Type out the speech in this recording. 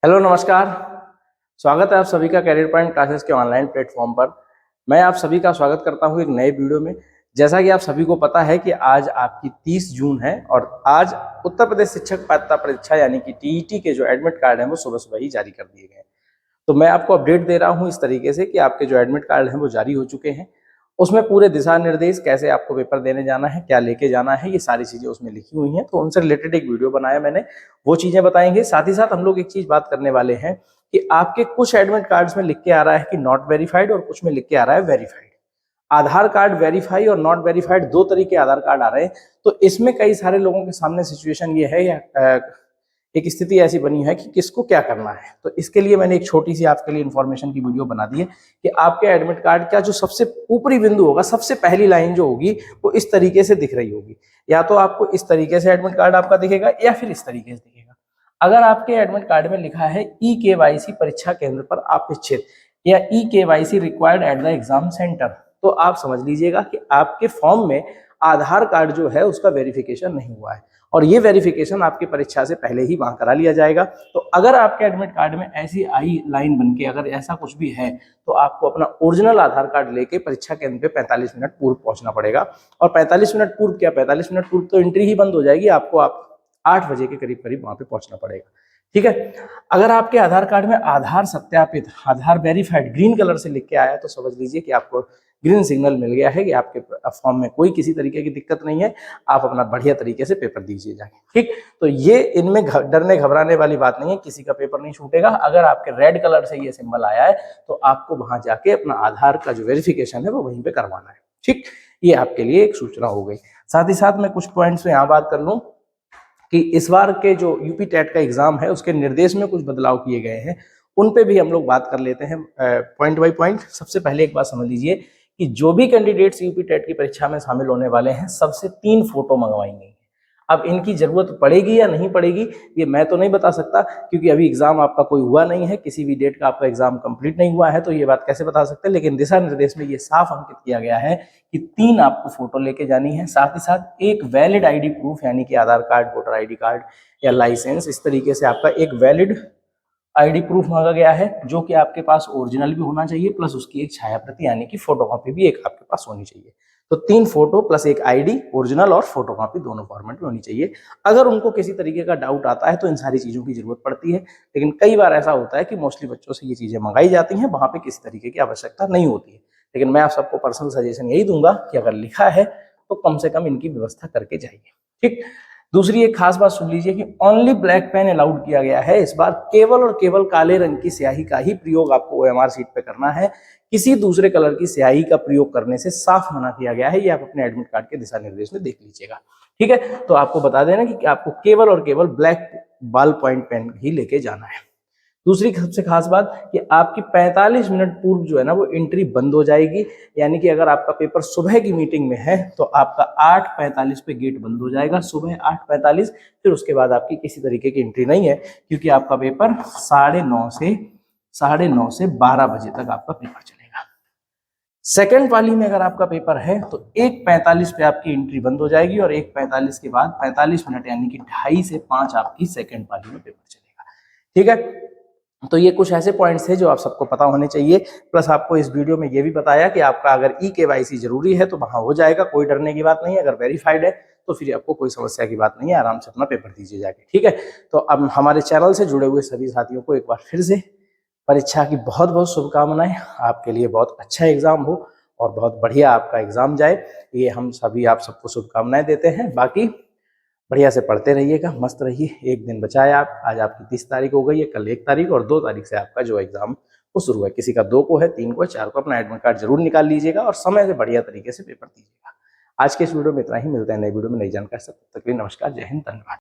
Hello नमस्कार। स्वागत है आप सभी का कैरियर पॉइंट क्लासेस के ऑनलाइन प्लेटफॉर्म पर। मैं आप सभी का स्वागत करता हूं एक नए वीडियो में। जैसा कि आप सभी को पता है कि आज आपकी 30 जून है और आज उत्तर प्रदेश शिक्षक पात्रता परीक्षा यानी कि टीईटी के जो एडमिट कार्ड हैं वो सुबह सुबह ही जारी कर दिए गए। तो मैं आपको अपडेट दे रहा हूं इस तरीके से कि आपके जो एडमिट कार्ड हैं वो जारी हो चुके हैं। उसमें पूरे दिशा निर्देश कैसे आपको पेपर देने जाना है, क्या लेके जाना है, ये सारी चीजें उसमें लिखी हुई हैं। तो उनसे रिलेटेड एक वीडियो बनाया मैंने, वो चीजें बताएंगे। साथ ही साथ हम लोग एक चीज बात करने वाले हैं कि आपके कुछ एडमिट कार्ड्स में लिख के आ रहा है कि नॉट वेरीफाइड और कुछ में लिख के आ रहा है वेरीफाइड। आधार कार्ड वेरीफाई और नॉट वेरीफाइड दो तरीके आधार कार्ड आ रहे हैं। तो इसमें कई सारे लोगों के सामने सिचुएशन ये है या एक स्थिति ऐसी बनी है कि किसको क्या करना है। तो इसके लिए मैंने एक छोटी सी आपके लिए इन्फॉर्मेशन की वीडियो बना दी है कि आपके एडमिट कार्ड का जो सबसे ऊपरी बिंदु होगा, सबसे पहली लाइन जो होगी वो इस तरीके से दिख रही होगी। या तो आपको इस तरीके से एडमिट कार्ड आपका दिखेगा या फिर इस तरीके से दिखेगा। अगर आपके एडमिट कार्ड में लिखा है ई-केवाईसी परीक्षा केंद्र पर अपेक्षित या e-KYC required at the exam centre, तो आप समझ लीजिएगा कि आपके फॉर्म में आधार कार्ड जो है उसका वेरिफिकेशन नहीं हुआ है और ये वेरिफिकेशन आपकी परीक्षा से पहले ही वहां करा लिया जाएगा। तो अगर आपके एडमिट कार्ड में ऐसी आई लाइन बन के अगर ऐसा कुछ भी है तो आपको अपना ओरिजिनल आधार कार्ड लेके परीक्षा केंद्र पे 45 मिनट पूर्व पहुंचना पड़ेगा। और 45 मिनट पूर्व क्या, 45 मिनट पूर्व तो एंट्री ही बंद हो जाएगी, आपको आप 8 बजे के करीब करीब वहां पे पहुंचना पड़ेगा। ठीक है। अगर आपके आधार कार्ड में आधार सत्यापित, आधार वेरीफाइड ग्रीन कलर से लिख के आया तो समझ लीजिए कि आपको ग्रीन सिग्नल मिल गया है कि आपके फॉर्म में कोई किसी तरीके की दिक्कत नहीं है, आप अपना बढ़िया तरीके से पेपर दीजिए जाके। ठीक, तो ये इनमें डरने घबराने वाली बात नहीं है, किसी का पेपर नहीं छूटेगा। अगर आपके रेड कलर से ये सिंबल आया है तो आपको वहां जाके अपना आधार का जो वेरिफिकेशन है वो वहीं पे करवाना है। ठीक, ये आपके लिए एक सूचना हो गई। साथ ही साथ मैं कुछ पॉइंट्स में यहाँ बात कर लूँ कि इस बार के जो यूपी टेट का एग्जाम है उसके निर्देश में कुछ बदलाव किए गए हैं, उन पे भी हम लोग बात कर लेते हैं पॉइंट बाय पॉइंट। सबसे पहले एक बात समझ लीजिए कि जो भी कैंडिडेट्स यूपी टेट की परीक्षा में शामिल होने वाले हैं सबसे 3 फोटो मंगवाई गई हैं। अब इनकी जरूरत पड़ेगी या नहीं पड़ेगी ये मैं तो नहीं बता सकता, क्योंकि अभी एग्जाम आपका कोई हुआ नहीं है, किसी भी डेट का आपका एग्जाम कंप्लीट नहीं हुआ है, तो ये बात कैसे बता सकते हैं। लेकिन दिशा निर्देश में ये साफ अंकित किया गया है कि 3 आपको फोटो लेके जानी है। साथ ही साथ एक वैलिड आईडी प्रूफ यानी कि आधार कार्ड, वोटर आईडी कार्ड या लाइसेंस, इस तरीके से आपका एक वैलिड आईडी प्रूफ मांगा गया है जो कि आपके पास ओरिजिनल भी होना चाहिए प्लस उसकी एक छाया प्रति यानी कि फोटोकॉपी भी एक आपके पास होनी चाहिए। तो 3 फोटो प्लस एक आईडी, ओरिजिनल और फोटोकॉपी दोनों फॉर्मेट में होनी चाहिए। अगर उनको किसी तरीके का डाउट आता है तो इन सारी चीजों की जरूरत पड़ती है, लेकिन कई बार ऐसा होता है कि मोस्टली बच्चों से ये चीजें मंगाई जाती हैं, वहां पे किसी तरीके की आवश्यकता नहीं होती है। लेकिन मैं आप सबको पर्सनल सजेशन यही दूंगा कि अगर लिखा है तो कम से कम इनकी व्यवस्था करके जाइए। ठीक, दूसरी एक खास बात सुन लीजिए कि ओनली ब्लैक पेन अलाउड किया गया है। इस बार केवल और केवल काले रंग की स्याही का ही प्रयोग आपको ओएमआर शीट पे करना है। किसी दूसरे कलर की स्याही का प्रयोग करने से साफ मना किया गया है। ये आप अपने एडमिट कार्ड के दिशा निर्देश में देख लीजिएगा। ठीक है, तो आपको बता देना कि आपको केवल और केवल ब्लैक बॉल पॉइंट पेन ही लेके जाना है। दूसरी सबसे खास बात कि आपकी 45 मिनट पूर्व जो है ना वो एंट्री बंद हो जाएगी। यानी कि अगर आपका पेपर सुबह की मीटिंग में है तो आपका 8:45 पे गेट बंद हो जाएगा, सुबह 8:45। फिर उसके बाद आपकी किसी तरीके की एंट्री नहीं है, क्योंकि आपका पेपर 9:30 से 12 बजे तक आपका पेपर चलेगा। सेकेंड पाली में अगर आपका पेपर है तो 1:45 पे आपकी एंट्री बंद हो जाएगी और 1:45 के बाद 45 मिनट यानी कि 2:30 से 5 आपकी सेकेंड पाली में पेपर चलेगा। ठीक है, तो ये कुछ ऐसे पॉइंट्स हैं जो आप सबको पता होने चाहिए। प्लस आपको इस वीडियो में ये भी बताया कि आपका अगर ई-केवाईसी जरूरी है तो वहां हो जाएगा, कोई डरने की बात नहीं है। अगर वेरीफाइड है तो फिर आपको कोई समस्या की बात नहीं है, आराम से अपना पेपर दीजिए जाके। ठीक है, तो अब हमारे चैनल से जुड़े हुए सभी साथियों को एक बार फिर से परीक्षा की बहुत बहुत शुभकामनाएं। आपके लिए बहुत अच्छा एग्जाम हो और बहुत बढ़िया आपका एग्जाम जाए, ये हम सभी आप सबको शुभकामनाएं देते हैं। बाकी बढ़िया से पढ़ते रहिएगा, मस्त रहिए। एक दिन बचा है, आप आज आपकी 30 तारीख हो गई है, कल 1 तारीख और 2 तारीख से आपका जो एग्जाम वो शुरू है। किसी का 2 को है, 3 को है, 4 को। अपना एडमिट कार्ड जरूर निकाल लीजिएगा और समय से बढ़िया तरीके से पेपर दीजिएगा। आज के इस वीडियो में इतना ही, मिलते हैं नई वीडियो में नई जानकारी से। तब तक के लिए नमस्कार, जय हिंद, धन्यवाद।